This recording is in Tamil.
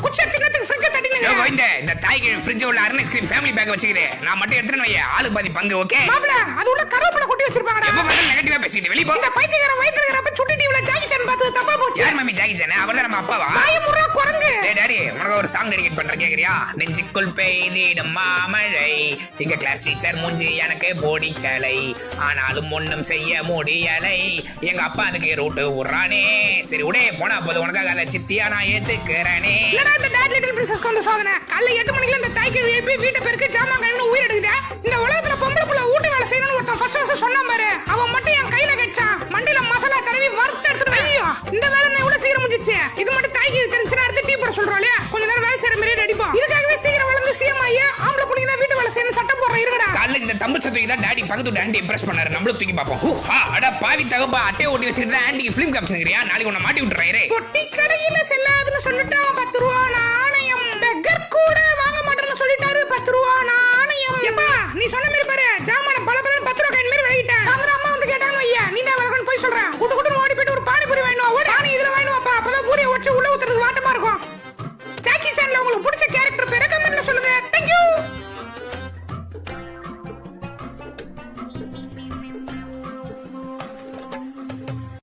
குச்ச தின்னத்துக்கு ஃப்ரிட்ஜ் தட்டிடுங்க. இந்த தாய்க்கு ஃப்ரிட்ஜ் உள்ள அருண் ஐஸ்கிரீம் ஃபேமிலி பேக் வச்சுக்கிறேன். நான் மட்டும் எடுத்துட்டு வையே. ஆளுக்கு பாதி பங்கு. ஓகே மாப்ள அது உள்ள கருவேப்பிலை கொட்டி வச்சிருப்பாங்கடா. எப்ப பார்த்தாலும் நெகட்டிவா பேசிட்டு வெளிய போ. இந்த பைத்தியக்கார வயித்துல இருக்கறப்ப சுட்டி டிவில ஜாக்கி சான் பார்த்து தப்பா போச்சு. யார் மம்மி ஜாக்கி சான்? அவர்தான் நம்ம அப்பாவா? வாய் முறா குரங்கு. டேய் டாடி உனக்கு ஒரு சாங் டெடிகேட் பண்றேன் கேக்குறியா? நெஞ்சுக்குள் பெய்திடும் மாமழை எங்க கிளாஸ் டீச்சர் மூஞ்சி எனக்கு போடிக்கலை ஆனாலும் ஒண்ணும் செய்ய முடியலை எங்க அப்பா அதுக்கு ரூட்டு விடுறானே சரி உடே போனா போது உனக்காக அதை சித்தியா நான் ஏத்துக்கிறேனே. என்னடா இந்த டாட் லிட்டில் பிரின்சஸ்க்கு வந்து சோதனை காலைல 8 மணிக்கு இந்த தாய்க்கு எழுப்பி வீட்டை பெருக்கு ஜாமான் கழுவின்னு உயிர் எடுக்குதா. இந்த உலகத்துல பொம்பளை புள்ள ஊட்டு வேலை செய்யணும்னு ஒருத்தன் ஃபர்ஸ்ட் சொன்னான் பாரு. அவன் மட்டும் என் கையில கெச்சான் மண்டில மசாலா தடவி வறுத்து எடுத்துட்டு ஐயோ இந்த வேலை நான் இவ்வளவு சீக்கிரம் முடிஞ்சிச்சு. இது மட்டும் தாய்க்கு தெரிஞ்சுனா அடுத்து டீ போட சொல்றோம் இல்லையா? கொஞ்ச நேரம் வேலை செய்யற மாதிரி அடிப்போம். இதுக்காகவே சீக்கிரம் வளர்ந்து சிஎம் ஐயா ஆம்பளை புள்ளிங்க தான் வீட்டு வேலை செய்யணும் சட்டம் போடுற இருக்கடா. காலைல இந்த தம்பு சத்துக்கு தான் டாடி பக்கத்து ஆண்டி இம்ப்ரெஸ் பண்ணாரு. நம்மளும் தூக்கி பாப்போம். ஹா அட பாவி தகப்பா அட்டை ஓட்டி வச்சிட்டு ஆண்டி ஃபிலிம் காமிச்சிருக்கியா? நாளைக்கு உன்னை மாட்டி விட்டுறேன். பொட்டி கடையில செல்லாதுன்னு சொல்லிட்டா 10 ரூபா நாணயம். பெக்கர் கூட வாங்க மாட்டேன்னு சொல்லிட்டாரு 10 ரூபா நாணயம். எப்பா நீ சொன்ன மாதிரி பாரு